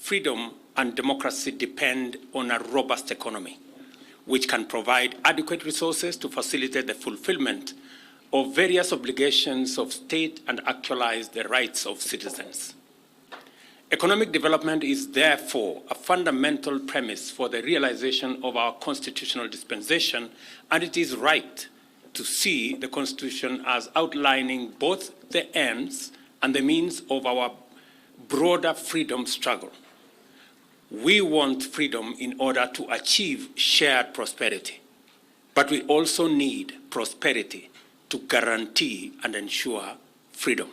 freedom and democracy depend on a robust economy, which can provide adequate resources to facilitate the fulfillment of various obligations of state and actualize the rights of citizens. Economic development is therefore a fundamental premise for the realization of our constitutional dispensation, and it is right to see the Constitution as outlining both the ends and the means of our broader freedom struggle. We want freedom in order to achieve shared prosperity, but we also need prosperity to guarantee and ensure freedom.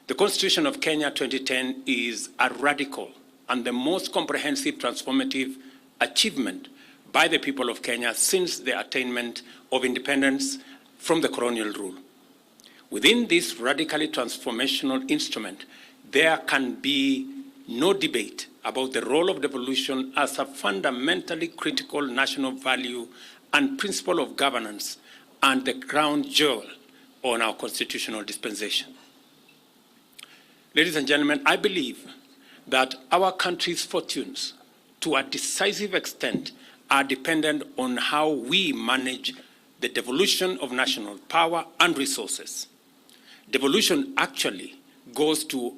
The Constitution of Kenya 2010 is a radical and the most comprehensive transformative achievement by the people of Kenya since the attainment of independence from the colonial rule. Within this radically transformational instrument, there can be no debate about the role of devolution as a fundamentally critical national value and principle of governance and the crown jewel on our constitutional dispensation. Ladies and gentlemen, I believe that our country's fortunes, to a decisive extent, are dependent on how we manage the devolution of national power and resources. Devolution actually goes to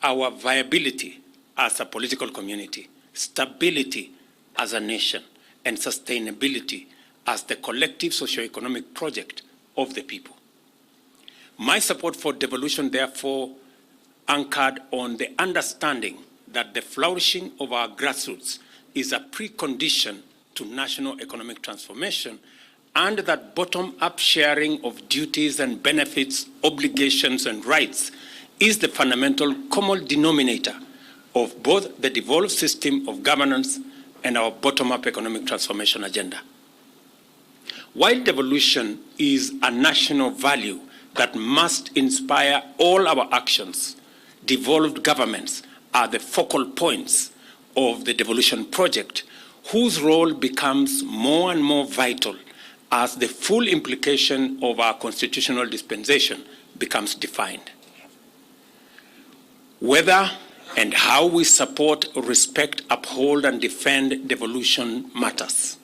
our viability as a political community, stability as a nation, and sustainability as the collective socio-economic project of the people. My support for devolution, therefore, anchored on the understanding that the flourishing of our grassroots is a precondition to national economic transformation, and that bottom-up sharing of duties and benefits, obligations and rights is the fundamental common denominator of both the devolved system of governance and our bottom-up economic transformation agenda. While devolution is a national value that must inspire all our actions, devolved governments are the focal points of the devolution project, whose role becomes more and more vital as the full implication of our constitutional dispensation becomes defined. Whether and how we support, respect, uphold, and defend devolution matters.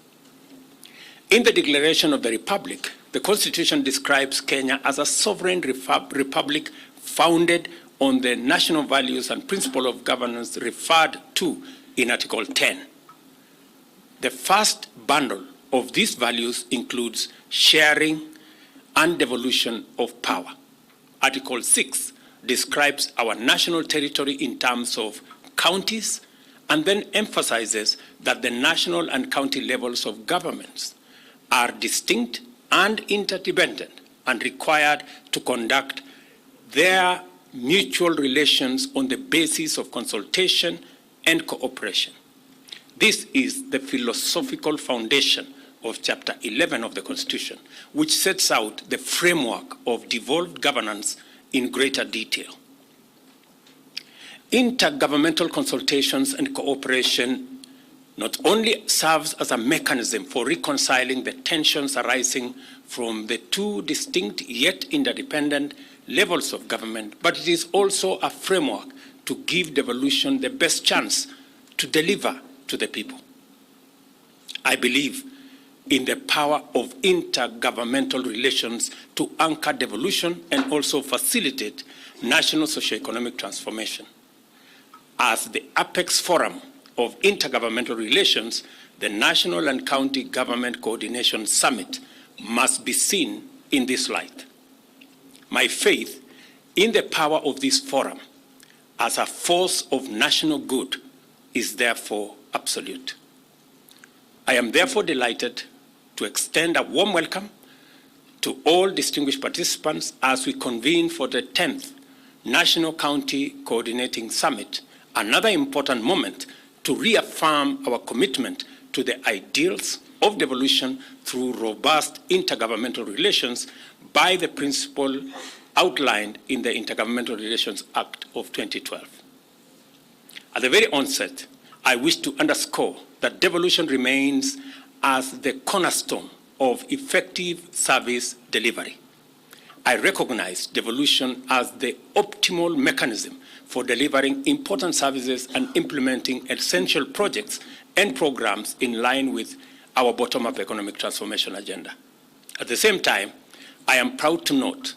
In the Declaration of the Republic, the Constitution describes Kenya as a sovereign republic founded on the national values and principle of governance referred to in Article 10. The first bundle of these values includes sharing and devolution of power. Article 6 describes our national territory in terms of counties and then emphasizes that the national and county levels of governments are distinct and interdependent and required to conduct their mutual relations on the basis of consultation and cooperation. This is the philosophical foundation of Chapter 11 of the Constitution, which sets out the framework of devolved governance in greater detail. Intergovernmental consultations and cooperation not only serves as a mechanism for reconciling the tensions arising from the two distinct yet interdependent levels of government, but it is also a framework to give devolution the best chance to deliver to the people. I believe in the power of intergovernmental relations to anchor devolution and also facilitate national socio-economic transformation. As the apex forum of intergovernmental relations, the National and County Government Coordination Summit must be seen in this light. My faith in the power of this forum as a force of national good is therefore absolute. I am therefore delighted to extend a warm welcome to all distinguished participants as we convene for the 10th National County Coordinating Summit, another important moment to reaffirm our commitment to the ideals of devolution through robust intergovernmental relations by the principle outlined in the Intergovernmental Relations Act of 2012. At the very onset, I wish to underscore that devolution remains as the cornerstone of effective service delivery. I recognize devolution as the optimal mechanism for delivering important services and implementing essential projects and programs in line with our bottom-up economic transformation agenda. At the same time, I am proud to note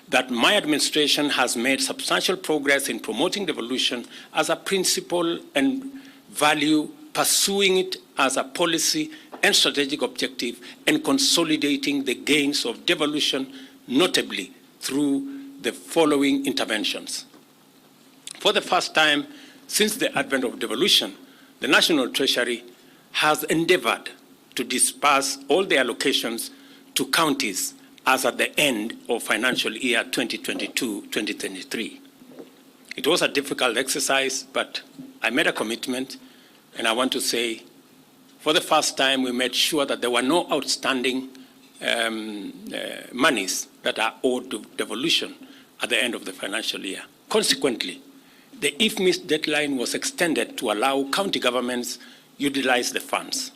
that my administration has made substantial progress in promoting devolution as a principle and value, pursuing it as a policy and strategic objective, and consolidating the gains of devolution, notably through the following interventions. For the first time since the advent of devolution, the National Treasury has endeavored to disperse all the allocations to counties as at the end of financial year 2022-2023. It was a difficult exercise, but I made a commitment, and I want to say, for the first time, we made sure that there were no outstanding monies that are owed to devolution at the end of the financial year. Consequently, the if-missed deadline was extended to allow county governments utilize the funds.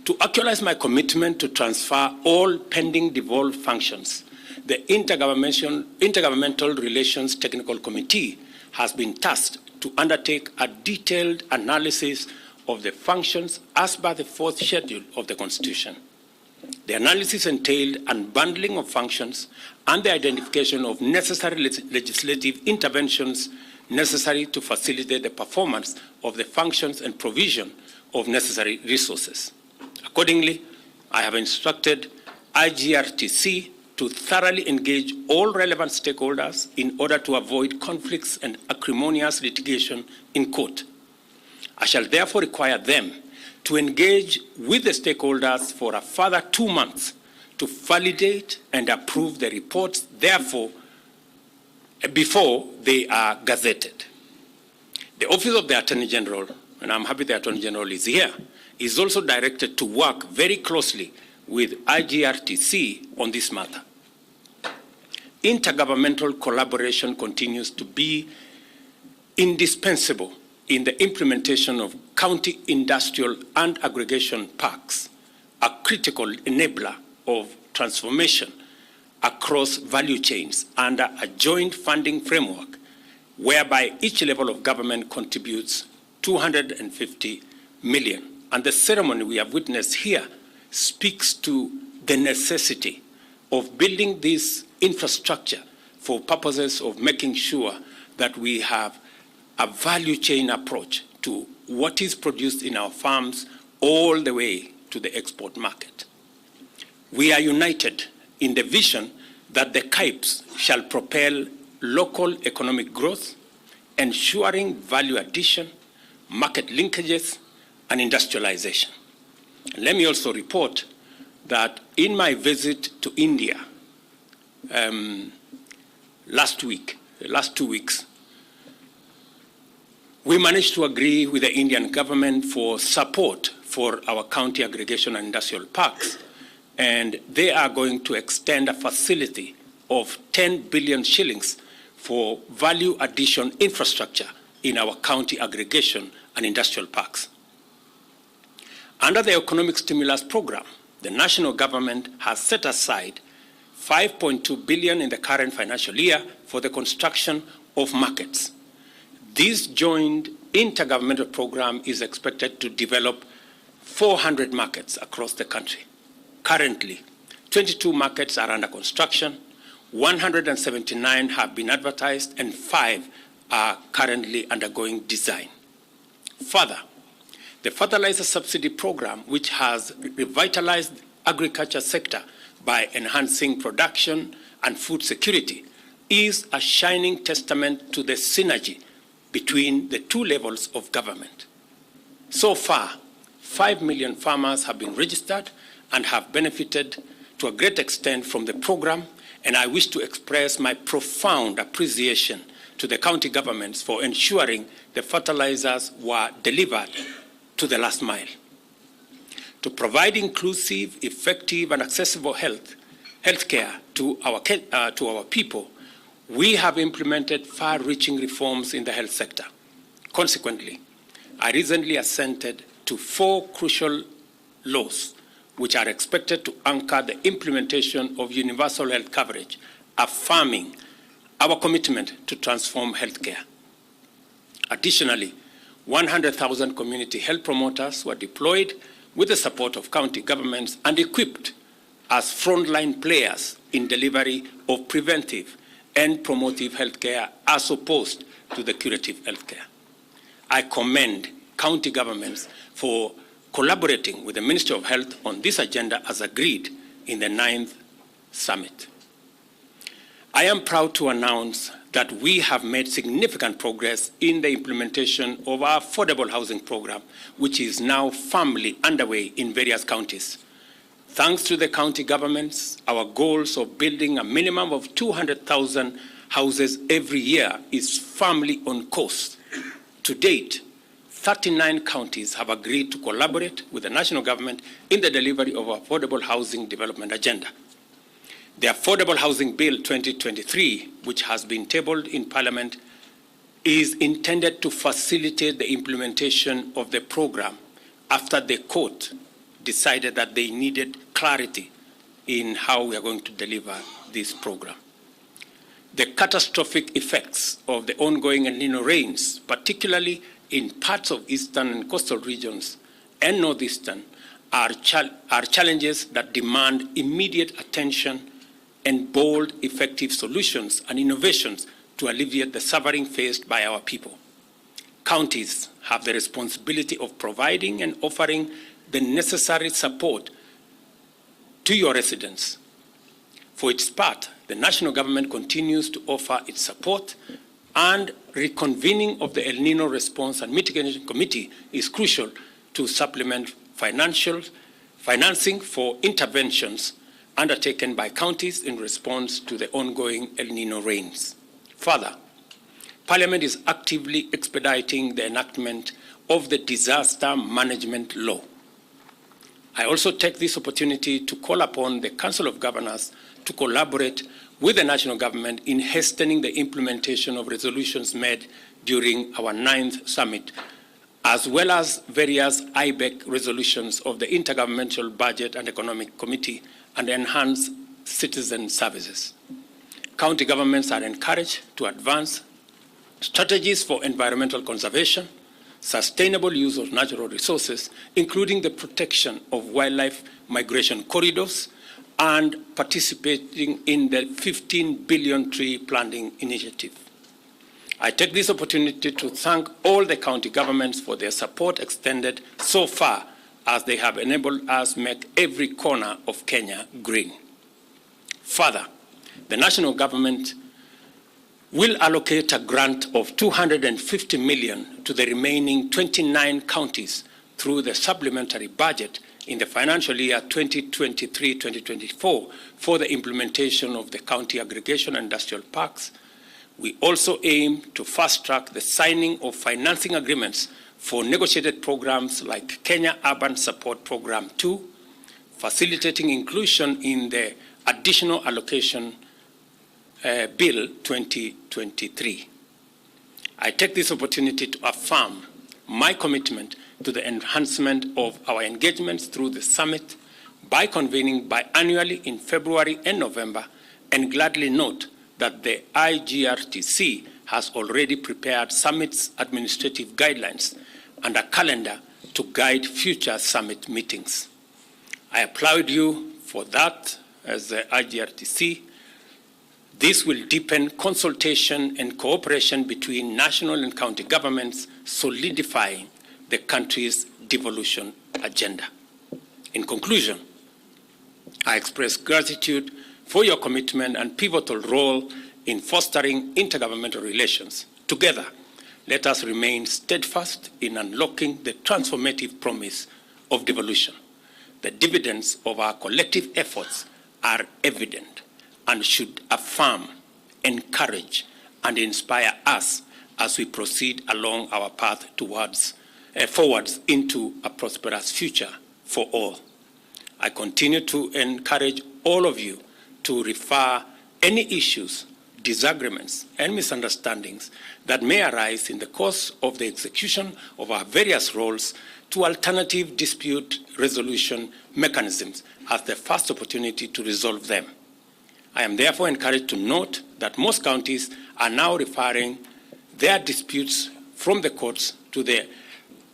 To actualize my commitment to transfer all pending devolved functions, the Intergovernmental Relations Technical Committee has been tasked to undertake a detailed analysis of the functions as per the 4th schedule of the Constitution. The analysis entailed unbundling of functions and the identification of necessary legislative interventions necessary to facilitate the performance of the functions and provision of necessary resources. Accordingly, I have instructed IGRTC to thoroughly engage all relevant stakeholders in order to avoid conflicts and acrimonious litigation in court. I shall therefore require them to engage with the stakeholders for a further 2 months to validate and approve the reports, therefore, before they are gazetted. The Office of the Attorney General, and I'm happy the Attorney General is here, is also directed to work very closely with IGRTC on this matter. Intergovernmental collaboration continues to be indispensable in the implementation of county industrial and aggregation parks, a critical enabler of transformation across value chains under a joint funding framework whereby each level of government contributes 250 million. And the ceremony we have witnessed here speaks to the necessity of building this infrastructure for purposes of making sure that we have a value chain approach to what is produced in our farms all the way to the export market. We are united in the vision that the CAIPs shall propel local economic growth, ensuring value addition, market linkages, and industrialization. And let me also report that in my visit to India last 2 weeks, we managed to agree with the Indian government for support for our county aggregation and industrial parks. And they are going to extend a facility of 10 billion shillings for value addition infrastructure in our county aggregation and industrial parks. Under the economic stimulus program, the national government has set aside 5.2 billion in the current financial year for the construction of markets. This joint intergovernmental program is expected to develop 400 markets across the country. Currently, 22 markets are under construction, 179 have been advertised, and 5 are currently undergoing design. Further, the fertilizer subsidy program, which has revitalized the agriculture sector by enhancing production and food security, is a shining testament to the synergy between the two levels of government. So far, 5 million farmers have been registered and have benefited to a great extent from the program, and I wish to express my profound appreciation to the county governments for ensuring the fertilizers were delivered to the last mile. To provide inclusive, effective, and accessible healthcare to our people, we have implemented far-reaching reforms in the health sector. Consequently, I recently assented to 4 crucial laws which are expected to anchor the implementation of universal health coverage affirming our commitment to transform healthcare. Additionally, 100,000 community health promoters were deployed with the support of county governments and equipped as frontline players in delivery of preventive and promotive healthcare as opposed to the curative healthcare. I commend county governments for collaborating with the Ministry of Health on this agenda as agreed in the 9th summit. I am proud to announce that we have made significant progress in the implementation of our affordable housing program, which is now firmly underway in various counties. Thanks to the county governments, our goals of building a minimum of 200,000 houses every year is firmly on course. To date, 39 counties have agreed to collaborate with the national government in the delivery of affordable housing development agenda. The Affordable Housing Bill 2023, which has been tabled in Parliament, is intended to facilitate the implementation of the program after the court decided that they needed clarity in how we are going to deliver this program. The catastrophic effects of the ongoing El Niño rains, particularly in parts of eastern and coastal regions and northeastern, are challenges that demand immediate attention and bold, effective solutions and innovations to alleviate the suffering faced by our people. Counties have the responsibility of providing and offering the necessary support to your residents. For its part, the national government continues to offer its support, and reconvening of the El Niño Response and Mitigation Committee is crucial to supplement financing for interventions undertaken by counties in response to the ongoing El Niño rains. Further, Parliament is actively expediting the enactment of the Disaster Management Law. I also take this opportunity to call upon the Council of Governors to collaborate with the national government in hastening the implementation of resolutions made during our 9th summit, as well as various IBEC resolutions of the Intergovernmental Budget and Economic Committee and enhance citizen services. County governments are encouraged to advance strategies for environmental conservation, sustainable use of natural resources, including the protection of wildlife migration corridors, and participating in the 15 billion tree planting initiative. I take this opportunity to thank all the county governments for their support extended so far, as they have enabled us make every corner of Kenya green. Further, the national government will allocate a grant of 250 million to the remaining 29 counties through the supplementary budget in the financial year 2023-2024 for the implementation of the county aggregation and industrial parks. We also aim to fast-track the signing of financing agreements for negotiated programs like Kenya Urban Support Program 2, facilitating inclusion in the Additional Allocation Bill 2023. I take this opportunity to affirm my commitment to the enhancement of our engagements through the summit by convening biannually in February and November, and gladly note that the IGRTC has already prepared summit's administrative guidelines and a calendar to guide future summit meetings. I applaud you for that as the IGRTC. This will deepen consultation and cooperation between national and county governments, solidifying the country's devolution agenda. In conclusion, I express gratitude for your commitment and pivotal role in fostering intergovernmental relations. Together, let us remain steadfast in unlocking the transformative promise of devolution. The dividends of our collective efforts are evident and should affirm, encourage, and inspire us as we proceed along our path towards forwards into a prosperous future for all. I continue to encourage all of you to refer any issues, disagreements, and misunderstandings that may arise in the course of the execution of our various roles to alternative dispute resolution mechanisms as the first opportunity to resolve them. I am therefore encouraged to note that most counties are now referring their disputes from the courts to the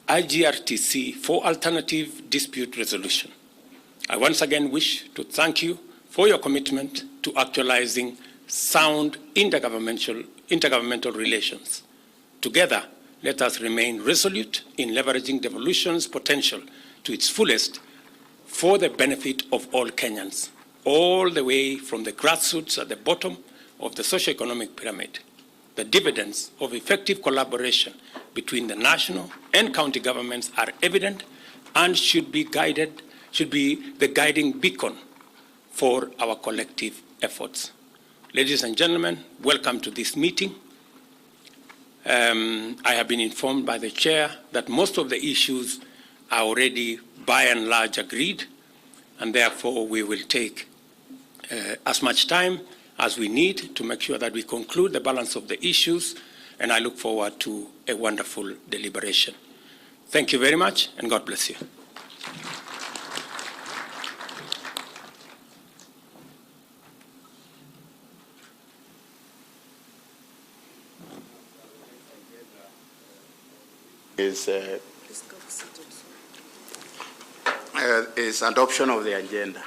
IGRTC for alternative dispute resolution. I once again wish to thank you for your commitment to actualizing sound intergovernmental relations. Together, let us remain resolute in leveraging devolution's potential to its fullest for the benefit of all Kenyans, all the way from the grassroots at the bottom of the socioeconomic pyramid. The dividends of effective collaboration between the national and county governments are evident and should be the guiding beacon for our collective efforts. Ladies and gentlemen, welcome to this meeting. I have been informed by the chair that most of the issues are already by and large agreed, and therefore we will take as much time as we need to make sure that we conclude the balance of the issues, and I look forward to a wonderful deliberation. Thank you very much, and God bless you. Is adoption of the agenda.